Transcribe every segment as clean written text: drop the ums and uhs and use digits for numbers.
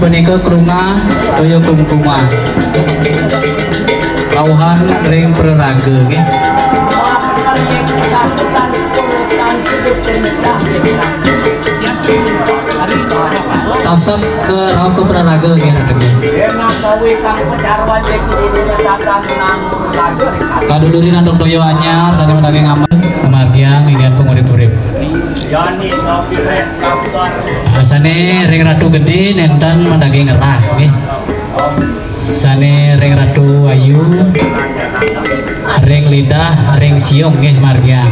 Punika krunga toya kumkuma rauhan ring praraga nggih. Sap-sap ke rau ke praraga nggih radeng. Kadulurin andok toya anyar sane daging aman kemargian ingin pengurip-urip. Asane ring ratu gede nentan mendaging ngerah nggih. biasane ring Ratu Ayu, ring Lidah, ring Siung nggih margiang.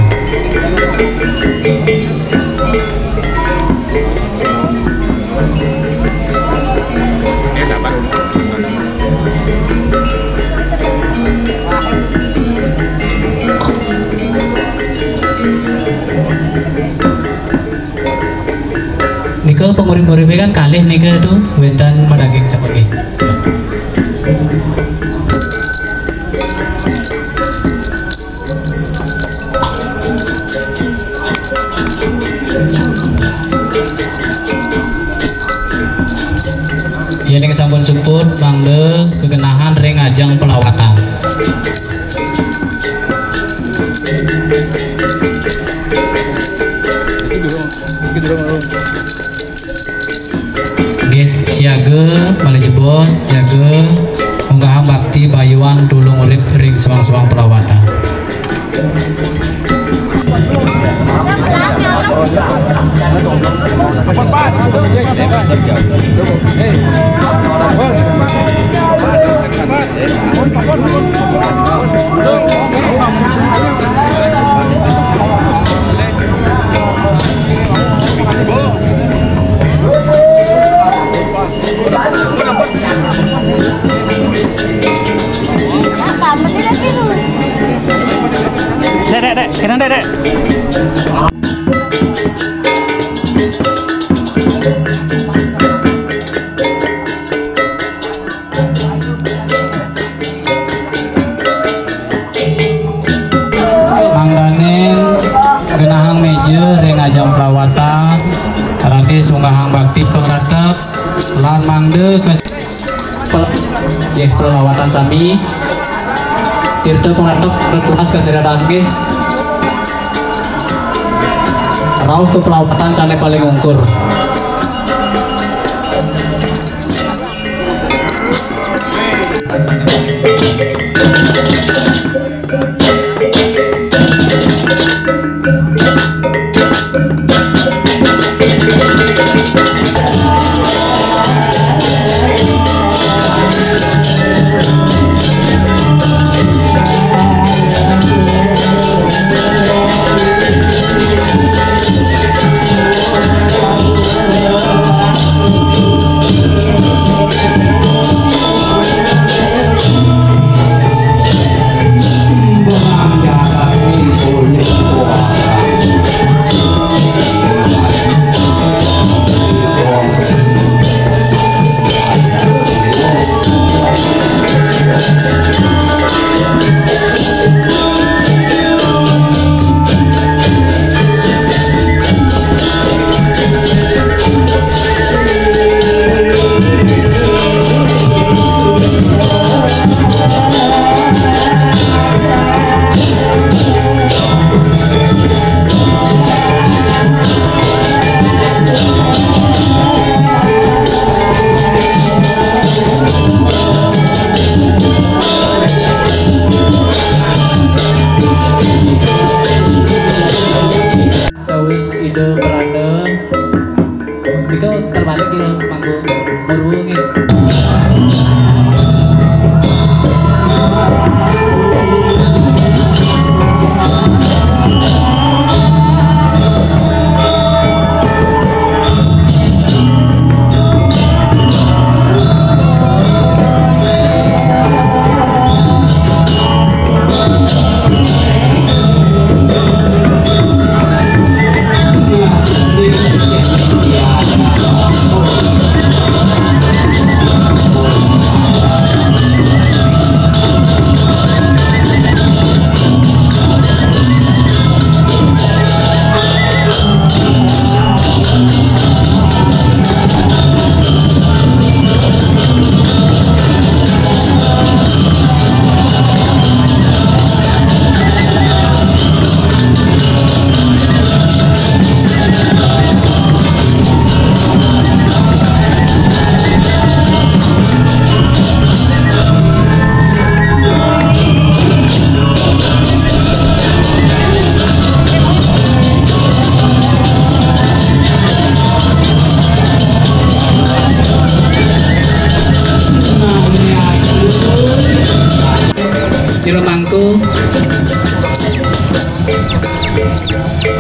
Nika pengurip-uripe kan kalih nika itu wentan madaging sapagi. Yen ing sampun suput mangde kegenahan ring ajang pelawatan. Siaga balik jebos jaga unggahan bakti bayuan tulung urip ring suang-suang pelawatan. Dek, kena dek. Mangdanin genahan meja ring ajang pelawatan radis unggahan bakti pengratep lan mangde ke pelawatan sami tirta pengratep bertunas kejadian nggih rauh ke pelawatan sane paling ungkur.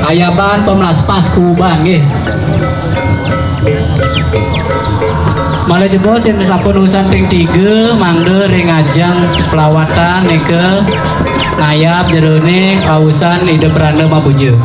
ayaban pemlas pas kuban nggih. Malah jebos yang sampun urusan ping 3 mangde ring ajang pelawatan nike ngayap jerone kausan ide peranda Mapuju.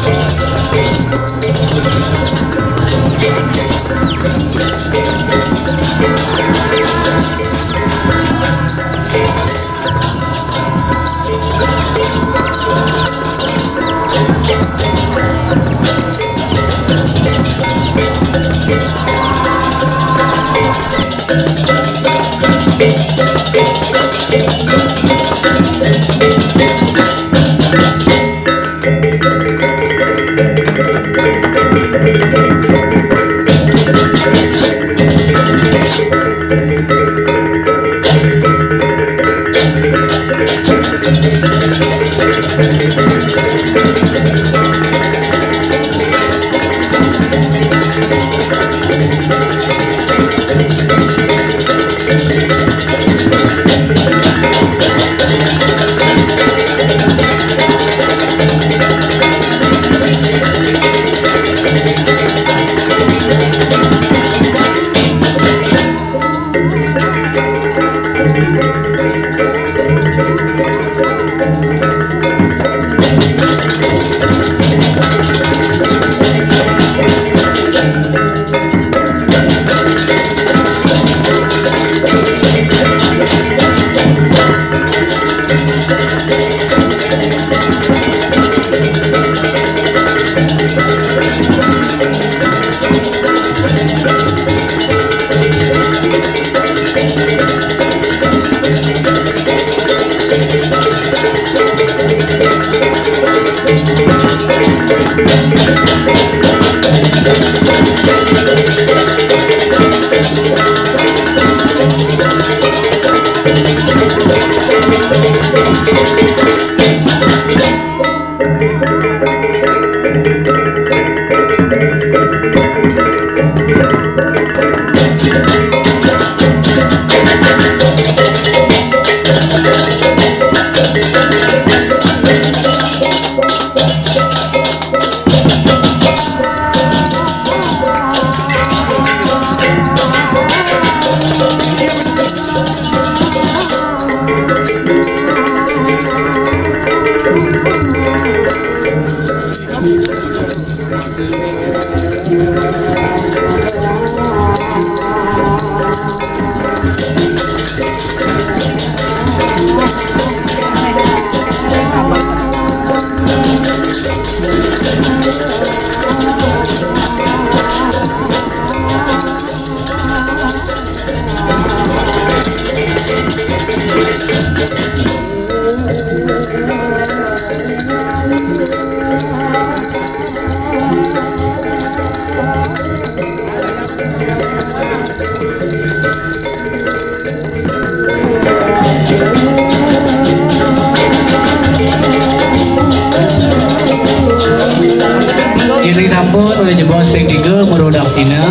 Ini sampun oleh jebos ping 3 merodak sina.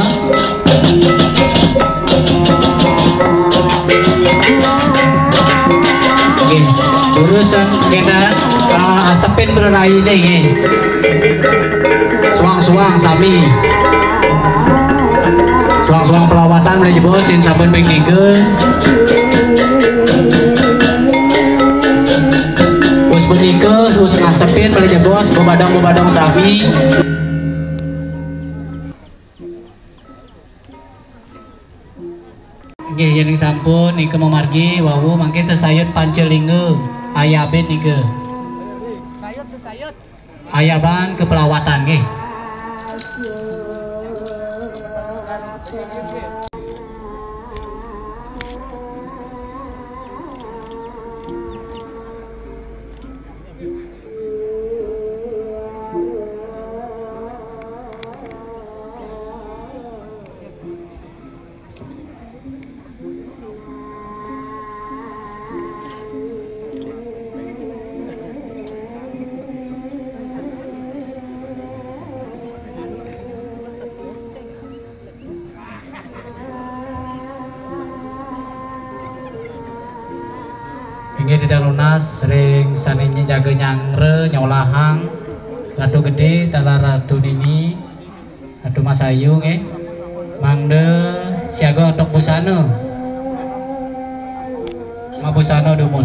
Nggih, urusan kena asepin berai ini nggih. Suang-suang sami. Suang-suang pelawatan oleh jebos sin sampun ping 3. Us punika us ngasepin oleh jebos bebadang-bebadang sami. Nggih yen sampun nike memargi wawu mangke sesayut pancelingge ayabet nike. Sayut sesayut. Ayaban kepelawatan nggih. pinggir tidak lunas ring saninya jaga nyangre nyolahang ratu gede tala ratu nini ratu masayu mangde siaga otok busana mabusana dumun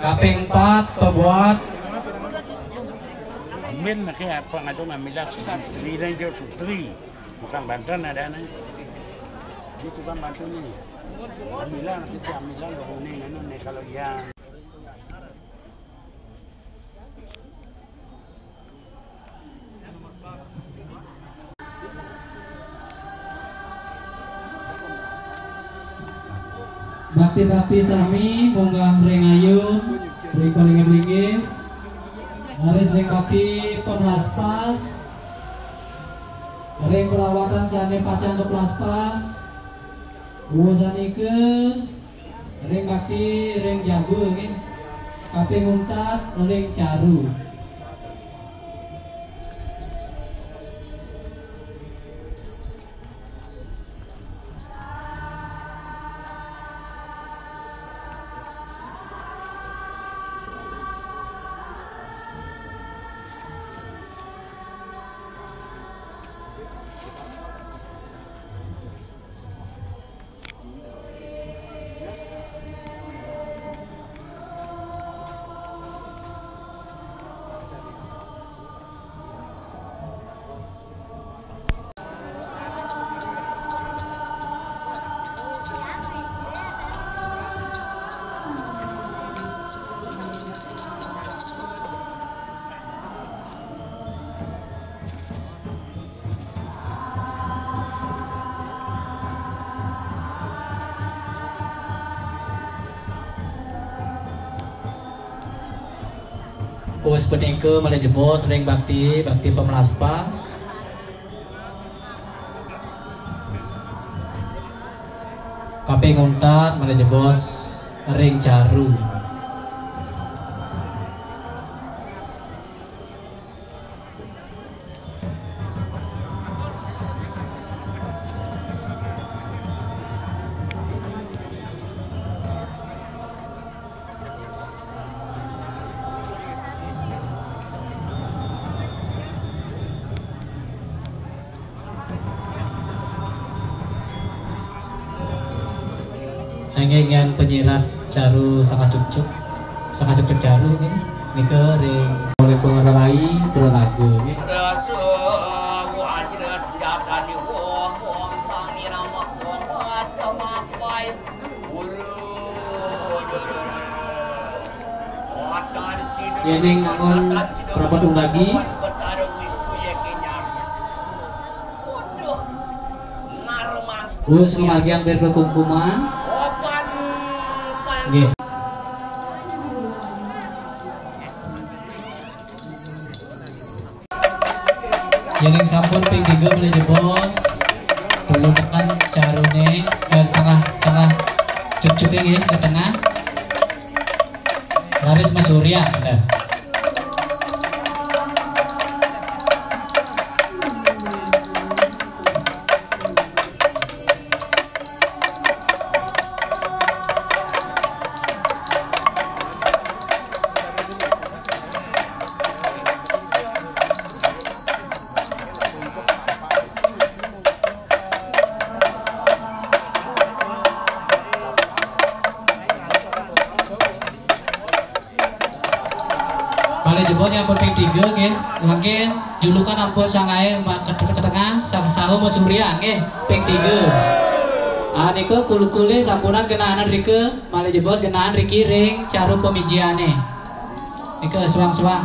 kaping 4 pembuat Amin na kaya apa nga doon Amilan Sutri lang yung Sutri bukan Banten ada nih ini bukan Banten nih Amilan nanti si Amilan loh nih kalau yang bakti-bakti sami munggah ring ayu ring paling Haris ring kopi pemelaspas ring perawatan sane pacang ke pelaspas ke ring bakti ring jabu kaping untat ring caru Us peningke malah jebos ring bakti pemelaspas kaping untat malah jebos ring caru Engengan penyirat caru sangat cuk caru nih ke ring oleh pengerai berlagu nih ini ngangon perapat lagi us kemagian berkekumkuman nggih. Yang sampun ping 3 boleh jebos. Belum kan carune salah cuk-cuk nggih ke tengah. Laris Mas Surya bener. Balik jebos yang ping 3 nggih. Mungkin julukan ampun sangae ke tengah saha Mas Surya nggih ping 3. Niku kulu-kule sampunan genaan rike malih jebos genaan riki ring caru pemijiane. Ika suang-suang.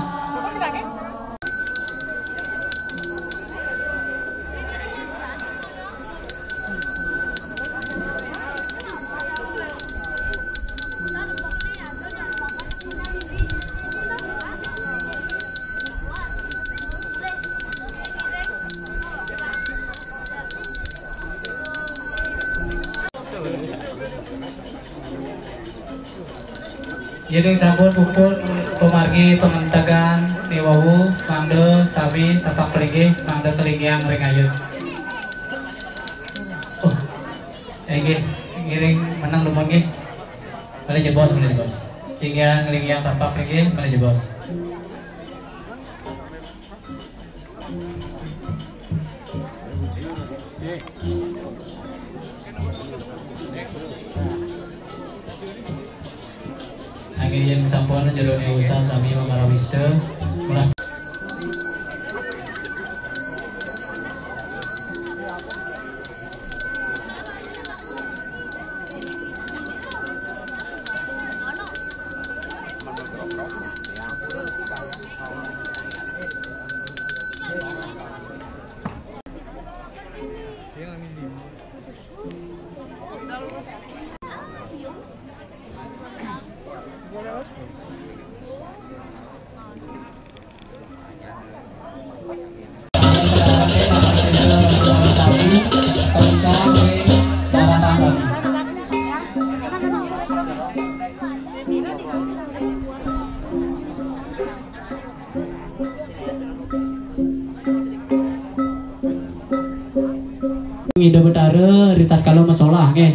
Jadi sampun puput pemargi pementagan niwawu mangde sawi tapak kelinggih mangde kelingiang ringayut. Oh, nggih ngiring menang lumun nggih. Balik jebos Lingiang tapak kelinggih balik jebos. Yang sampun jerone usan sami mamarawiste ulah Ida betara ritat kalau masalah nggih.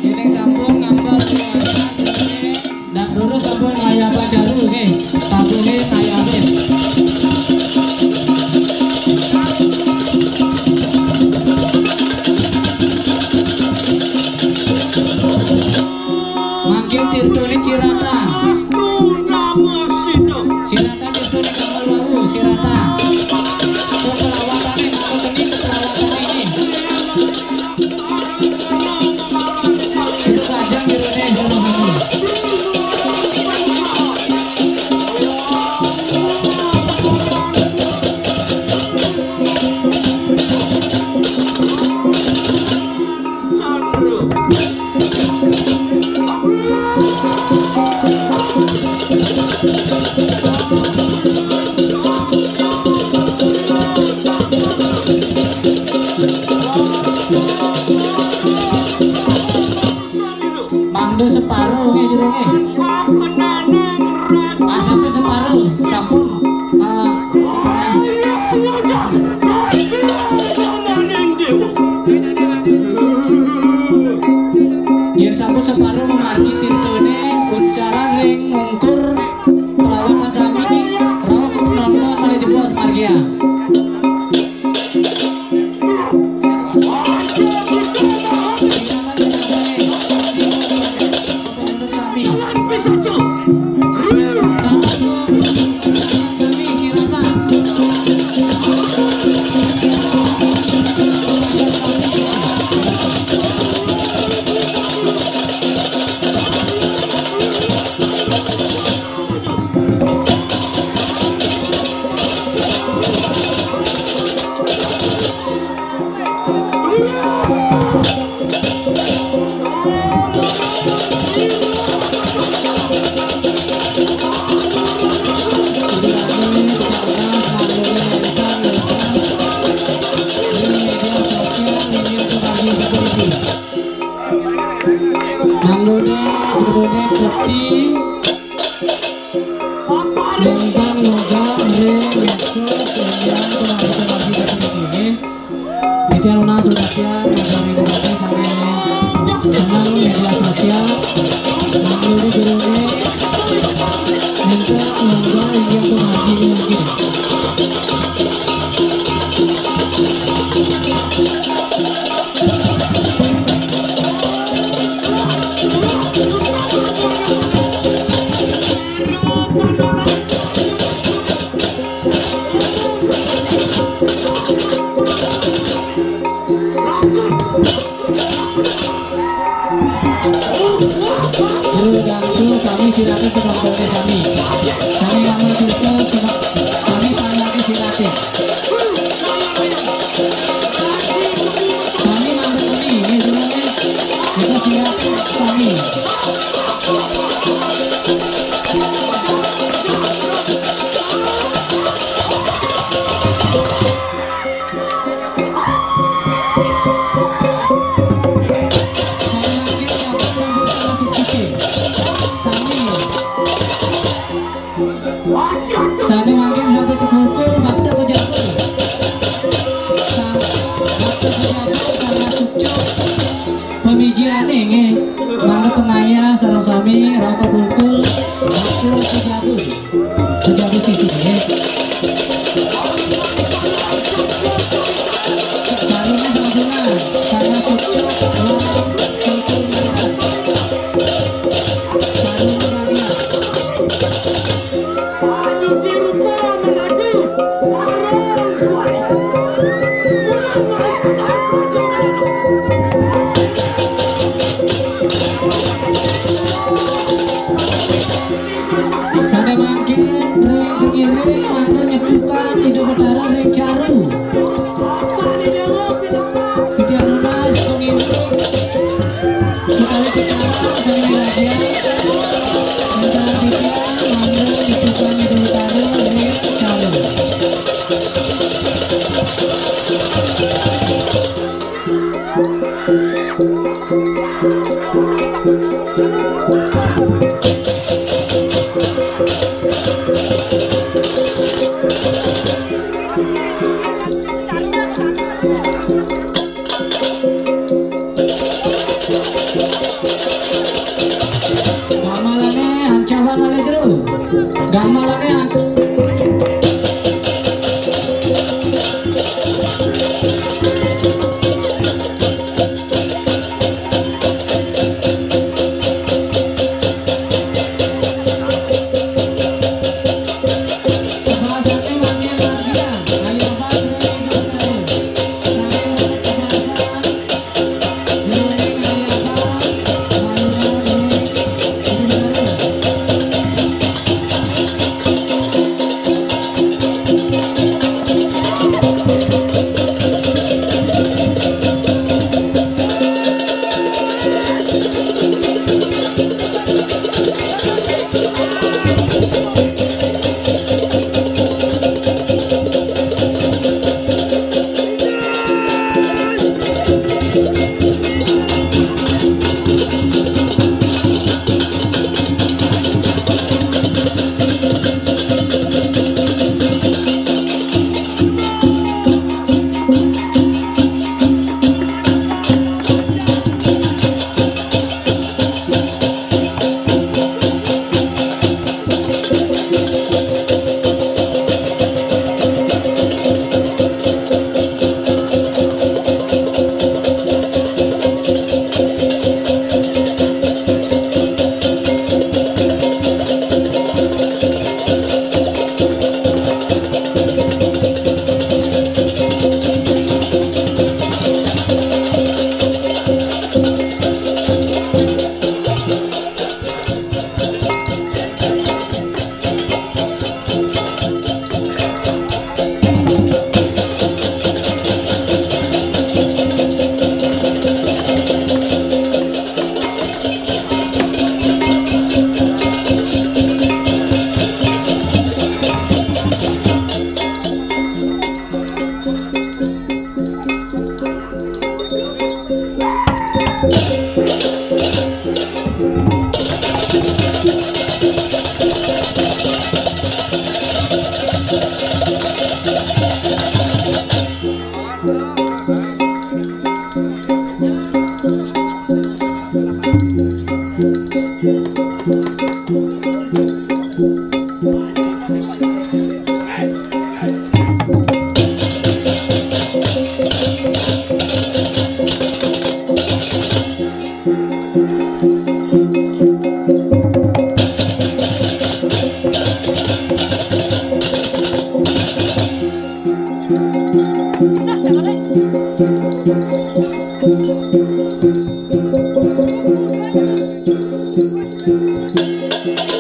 Ini sampun ngambil keluarga ndak lurus sampun aya pacaru nggih. Tabune ayame. Makin tirtone Cirata. Cirata tirtone kamal wawu Cirata. Pelawatane mau keni pelawatan ini. Itu kajang dirone sama kamu. Mangdo separuh nggih jero nggih. Sampai separuh sampun setengah. Yen sampun separuh memargi tirtone kuncaran ring ngungkur pelawatan sami rawuh nonton mari jeblos margia. Nanggone peti Lengkang loga media luna sudakian media sampai senang media sosial nanggone jerone lengkang loga yang kemari lagi. sirate penontonnya sami. Sami ngomong tutup, sami panjangnya sirate. Sami ngomong ini sebenarnya itu sirate sami. Sani makin sampai ke kulkul, bakda ke jabul. Bakda ke jabul, sama cukcuk. Pemijian ini, mangga pengaya, sarang sami, rokok kulkul, bakda ke jabul. Ke jabul sisi ini. Sarungnya sama bunga, sama cukcuk, kulkul mangga. Sarungnya bagian. Sada makin ring pengiring mantan nyepukan hidup berdarah ring caru. Video lunas pengiring kita bicara sering raja. Antara tiga mantan nyepukan hidup berdarah ring caru. Gamalane ancaman oleh jeru. Gamalane Thank you.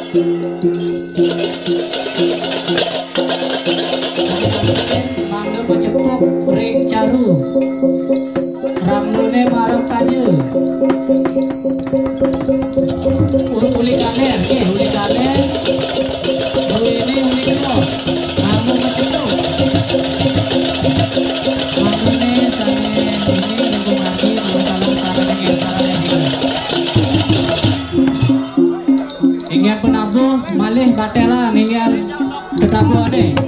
Ramune marang kayu. Uli kaner, uli kaner. Ini uli keno. Ramu keno. Ramune sane ini ibu mati kalau sarane ke sarane gitu. Ingin penabuh malih batela ingin ketabuane.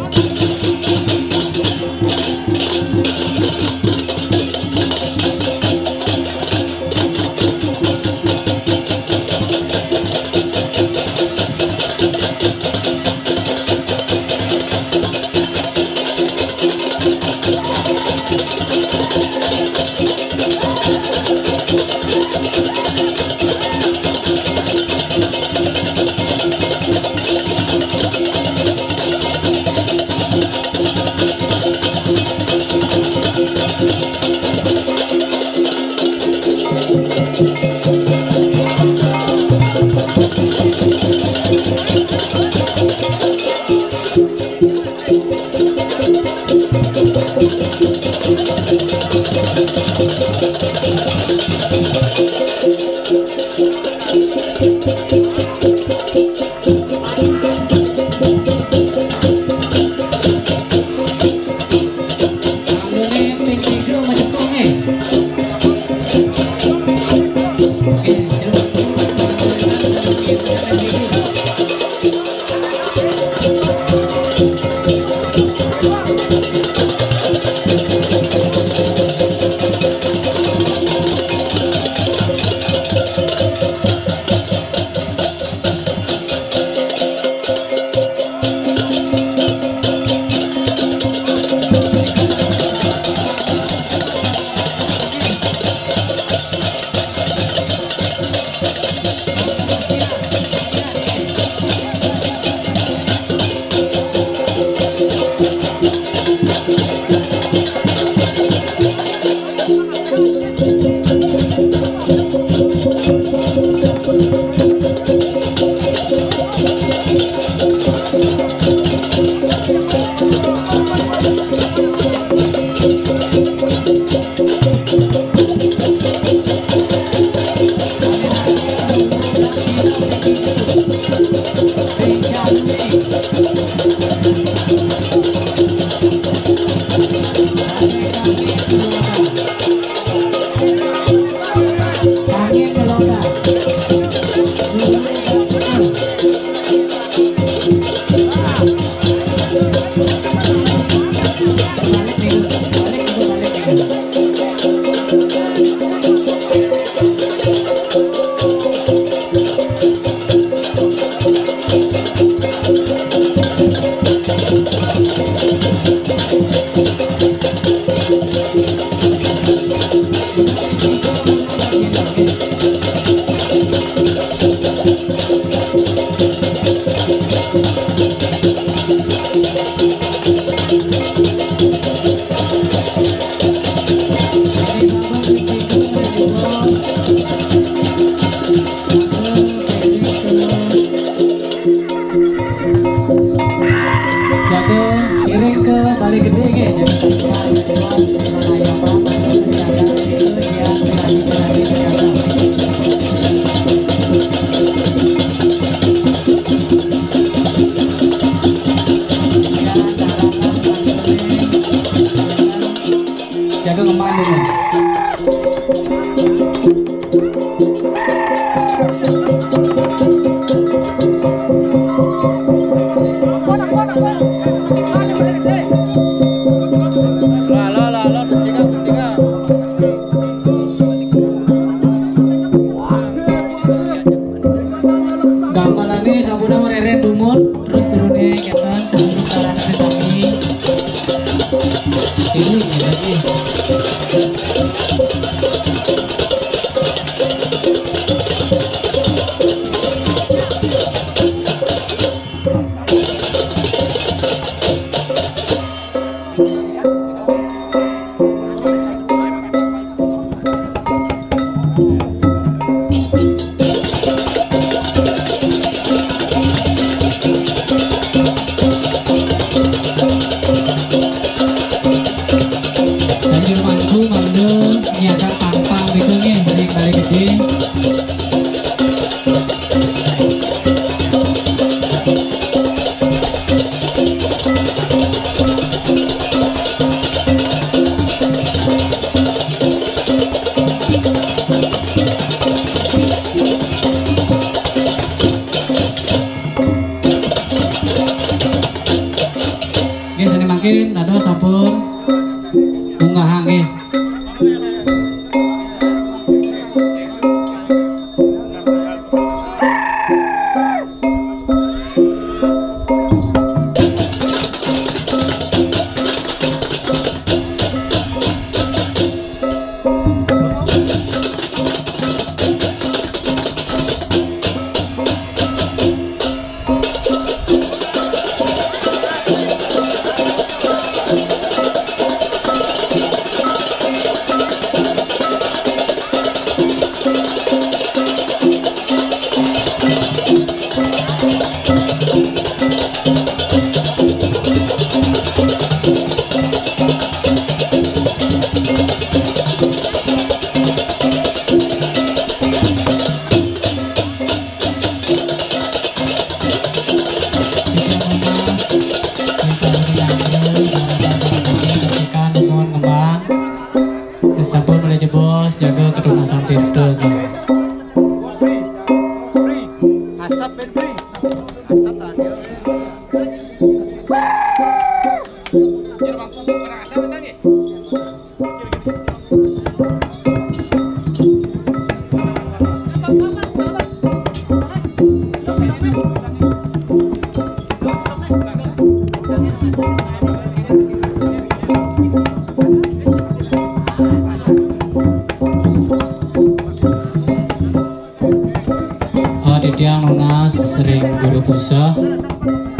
Tiang lunas ring guru pusah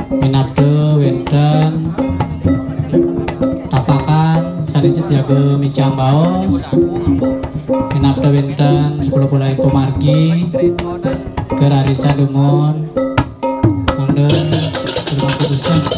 minabdo wenten tapakan sarinjit jaga micang baos minabdo wenten 10 bulan itu margi kerarisa dumun mangde guru pusah